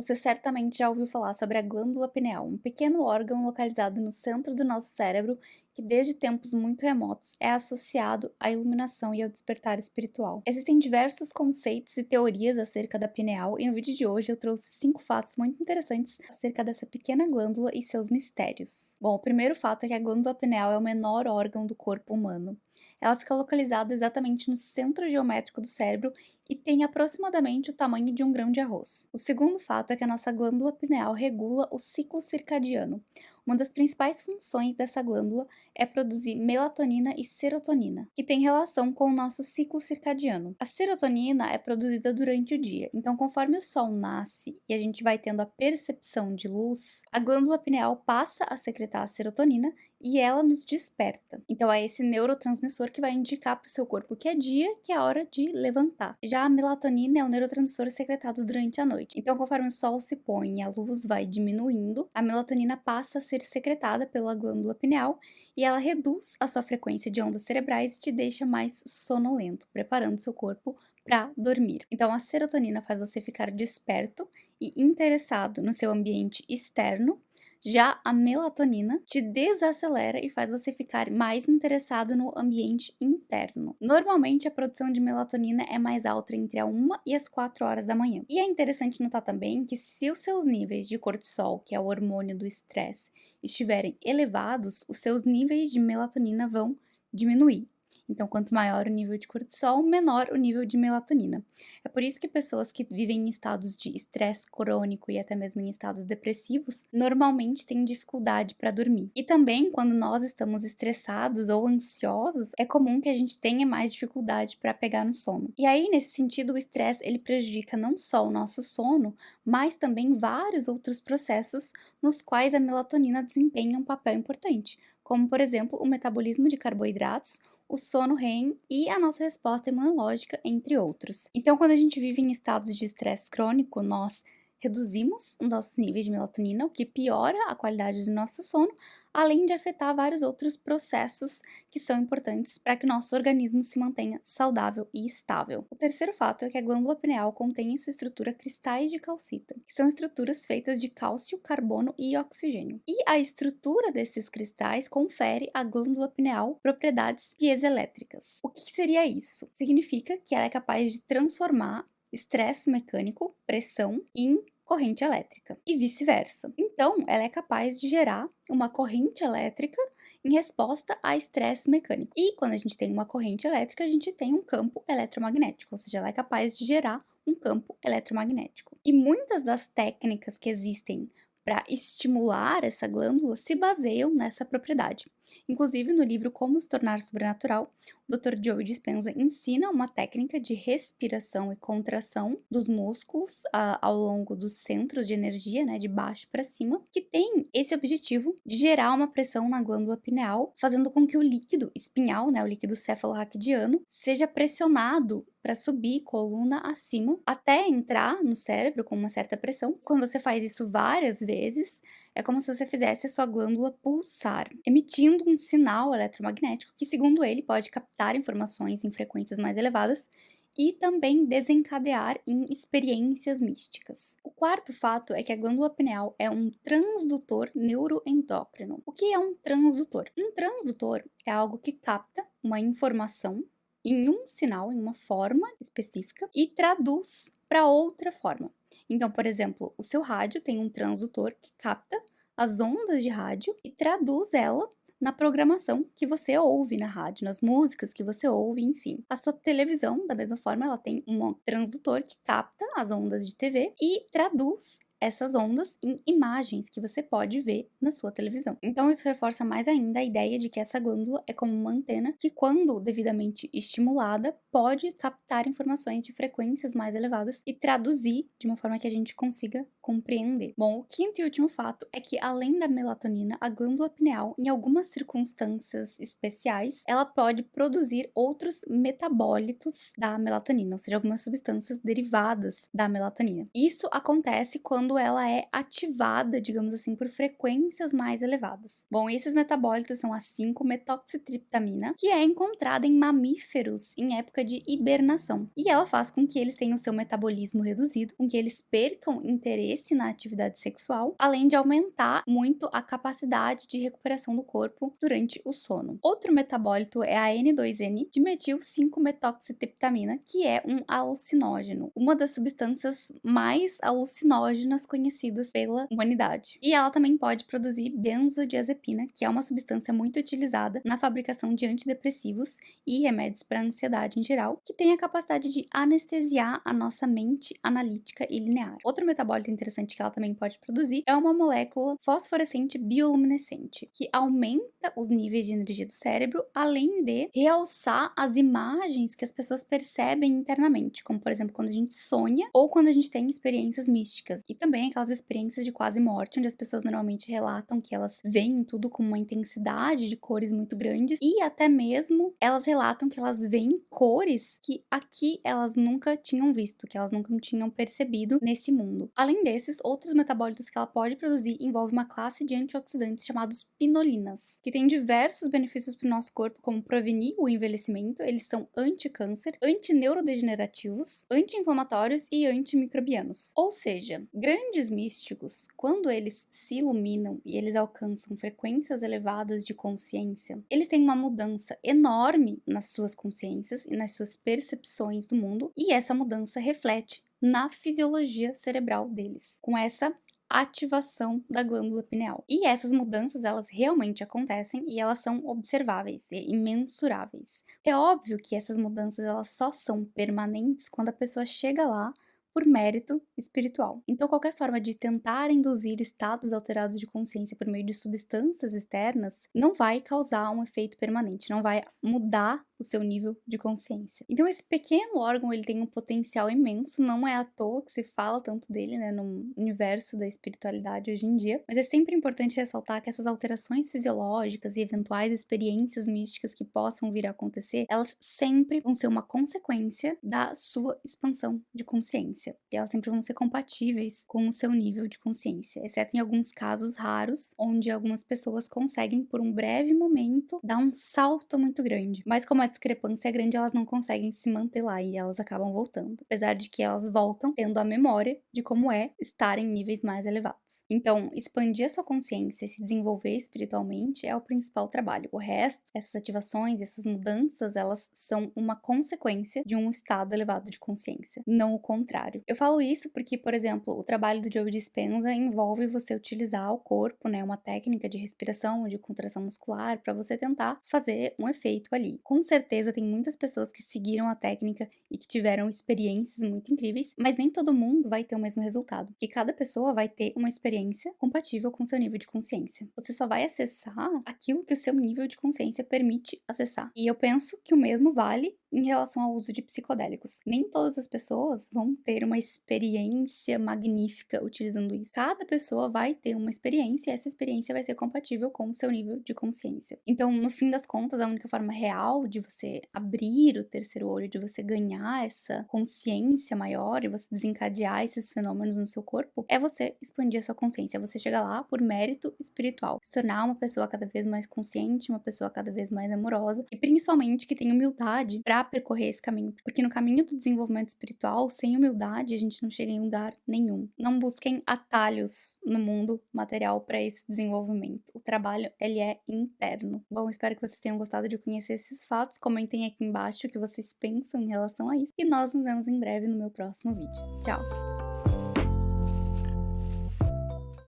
Você certamente já ouviu falar sobre a glândula pineal, um pequeno órgão localizado no centro do nosso cérebro que, desde tempos muito remotos, é associado à iluminação e ao despertar espiritual. Existem diversos conceitos e teorias acerca da pineal, e no vídeo de hoje eu trouxe 5 fatos muito interessantes acerca dessa pequena glândula e seus mistérios. Bom, o primeiro fato é que a glândula pineal é o menor órgão do corpo humano. Ela fica localizada exatamente no centro geométrico do cérebro e tem aproximadamente o tamanho de um grão de arroz. O segundo fato é que a nossa glândula pineal regula o ciclo circadiano. Uma das principais funções dessa glândula é produzir melatonina e serotonina, que tem relação com o nosso ciclo circadiano. A serotonina é produzida durante o dia, então conforme o sol nasce e a gente vai tendo a percepção de luz, a glândula pineal passa a secretar a serotonina e ela nos desperta. Então é esse neurotransmissor que vai indicar para o seu corpo que é dia, que é a hora de levantar. Já a melatonina é o neurotransmissor secretado durante a noite. Então conforme o sol se põe e a luz vai diminuindo, a melatonina passa a ser secretada pela glândula pineal e ela reduz a sua frequência de ondas cerebrais e te deixa mais sonolento, preparando seu corpo para dormir. Então a serotonina faz você ficar desperto e interessado no seu ambiente externo. Já a melatonina te desacelera e faz você ficar mais interessado no ambiente interno. Normalmente, a produção de melatonina é mais alta entre a 1 e as 4 horas da manhã. E é interessante notar também que se os seus níveis de cortisol, que é o hormônio do estresse, estiverem elevados, os seus níveis de melatonina vão diminuir. Então, quanto maior o nível de cortisol, menor o nível de melatonina. É por isso que pessoas que vivem em estados de estresse crônico e até mesmo em estados depressivos, normalmente têm dificuldade para dormir. E também, quando nós estamos estressados ou ansiosos, é comum que a gente tenha mais dificuldade para pegar no sono. E aí, nesse sentido, o estresse ele prejudica não só o nosso sono, mas também vários outros processos nos quais a melatonina desempenha um papel importante, como por exemplo o metabolismo de carboidratos, o sono REM e a nossa resposta imunológica, entre outros. Então, quando a gente vive em estados de estresse crônico, nós reduzimos os nossos níveis de melatonina, o que piora a qualidade do nosso sono, além de afetar vários outros processos que são importantes para que o nosso organismo se mantenha saudável e estável. O terceiro fato é que a glândula pineal contém em sua estrutura cristais de calcita, que são estruturas feitas de cálcio, carbono e oxigênio. E a estrutura desses cristais confere à glândula pineal propriedades piezoelétricas. O que seria isso? Significa que ela é capaz de transformar estresse mecânico, pressão, em corrente elétrica e vice-versa. Então, ela é capaz de gerar uma corrente elétrica em resposta a estresse mecânico. E quando a gente tem uma corrente elétrica, a gente tem um campo eletromagnético, ou seja, ela é capaz de gerar um campo eletromagnético. E muitas das técnicas que existem para estimular essa glândula se baseiam nessa propriedade. Inclusive, no livro Como se Tornar Sobrenatural, o Dr. Joe Dispenza ensina uma técnica de respiração e contração dos músculos ao longo dos centros de energia, né, de baixo para cima, que tem esse objetivo de gerar uma pressão na glândula pineal, fazendo com que o líquido espinhal, né, o líquido cefalorraquidiano, seja pressionado para subir coluna acima até entrar no cérebro com uma certa pressão. Quando você faz isso várias vezes, é como se você fizesse a sua glândula pulsar, emitindo um sinal eletromagnético que, segundo ele, pode captar informações em frequências mais elevadas e também desencadear em experiências místicas. O quarto fato é que a glândula pineal é um transdutor neuroendócrino. O que é um transdutor? Um transdutor é algo que capta uma informação em um sinal, em uma forma específica, e traduz para outra forma. Então, por exemplo, o seu rádio tem um transdutor que capta as ondas de rádio e traduz ela na programação que você ouve na rádio, nas músicas que você ouve, enfim. A sua televisão, da mesma forma, ela tem um transdutor que capta as ondas de TV e traduz essas ondas em imagens que você pode ver na sua televisão. Então isso reforça mais ainda a ideia de que essa glândula é como uma antena que, quando devidamente estimulada, pode captar informações de frequências mais elevadas e traduzir de uma forma que a gente consiga compreender. Bom, o quinto e último fato é que, além da melatonina, a glândula pineal, em algumas circunstâncias especiais, ela pode produzir outros metabólitos da melatonina, ou seja, algumas substâncias derivadas da melatonina. Isso acontece quando quando ela é ativada, digamos assim, por frequências mais elevadas. Bom, esses metabólitos são a 5-metoxitriptamina, que é encontrada em mamíferos em época de hibernação. E ela faz com que eles tenham seu metabolismo reduzido, com que eles percam interesse na atividade sexual, além de aumentar muito a capacidade de recuperação do corpo durante o sono. Outro metabólito é a N2N dimetil 5-metoxitriptamina, que é um alucinógeno, uma das substâncias mais alucinógenas conhecidas pela humanidade. E ela também pode produzir benzodiazepina, que é uma substância muito utilizada na fabricação de antidepressivos e remédios para ansiedade em geral, que tem a capacidade de anestesiar a nossa mente analítica e linear. Outro metabólito interessante que ela também pode produzir é uma molécula fosforescente bioluminescente, que aumenta os níveis de energia do cérebro, além de realçar as imagens que as pessoas percebem internamente, como por exemplo quando a gente sonha ou quando a gente tem experiências místicas. E também aquelas experiências de quase morte, onde as pessoas normalmente relatam que elas veem tudo com uma intensidade de cores muito grandes, e até mesmo elas relatam que elas veem cores que aqui elas nunca tinham visto, que elas nunca tinham percebido nesse mundo. Além desses, outros metabólitos que ela pode produzir envolvem uma classe de antioxidantes chamados pinolinas, que tem diversos benefícios para o nosso corpo, como prevenir o envelhecimento. Eles são anti-câncer, antineurodegenerativos, anti-inflamatórios e antimicrobianos. Ou seja, grandes místicos, quando eles se iluminam e eles alcançam frequências elevadas de consciência, eles têm uma mudança enorme nas suas consciências e nas suas percepções do mundo, e essa mudança reflete na fisiologia cerebral deles, com essa ativação da glândula pineal. E essas mudanças, elas realmente acontecem e elas são observáveis e mensuráveis. É óbvio que essas mudanças, elas só são permanentes quando a pessoa chega lá por mérito espiritual. Então, qualquer forma de tentar induzir estados alterados de consciência por meio de substâncias externas não vai causar um efeito permanente, não vai mudar o seu nível de consciência. Então, esse pequeno órgão, ele tem um potencial imenso, não é à toa que se fala tanto dele, né, no universo da espiritualidade hoje em dia, mas é sempre importante ressaltar que essas alterações fisiológicas e eventuais experiências místicas que possam vir a acontecer, elas sempre vão ser uma consequência da sua expansão de consciência. E elas sempre vão ser compatíveis com o seu nível de consciência, exceto em alguns casos raros, onde algumas pessoas conseguem, por um breve momento, dar um salto muito grande. Mas como a discrepância é grande, elas não conseguem se manter lá e elas acabam voltando. Apesar de que elas voltam tendo a memória de como é estar em níveis mais elevados. Então, expandir a sua consciência e se desenvolver espiritualmente é o principal trabalho. O resto, essas ativações, essas mudanças, elas são uma consequência de um estado elevado de consciência, não o contrário. Eu falo isso porque, por exemplo, o trabalho do Joe Dispenza envolve você utilizar o corpo, né, uma técnica de respiração, de contração muscular, para você tentar fazer um efeito ali. Com certeza tem muitas pessoas que seguiram a técnica e que tiveram experiências muito incríveis, mas nem todo mundo vai ter o mesmo resultado, porque cada pessoa vai ter uma experiência compatível com o seu nível de consciência. Você só vai acessar aquilo que o seu nível de consciência permite acessar. E eu penso que o mesmo vale em relação ao uso de psicodélicos. Nem todas as pessoas vão ter uma experiência magnífica utilizando isso. Cada pessoa vai ter uma experiência e essa experiência vai ser compatível com o seu nível de consciência. Então, no fim das contas, a única forma real de você abrir o terceiro olho, de você ganhar essa consciência maior e você desencadear esses fenômenos no seu corpo, é você expandir a sua consciência, é você chegar lá por mérito espiritual, se tornar uma pessoa cada vez mais consciente, uma pessoa cada vez mais amorosa e principalmente que tem humildade para percorrer esse caminho, porque no caminho do desenvolvimento espiritual, sem humildade, a gente não chega em lugar nenhum. Não busquem atalhos no mundo material para esse desenvolvimento. O trabalho, ele é interno. Bom, espero que vocês tenham gostado de conhecer esses fatos. Comentem aqui embaixo o que vocês pensam em relação a isso e nós nos vemos em breve no meu próximo vídeo. Tchau!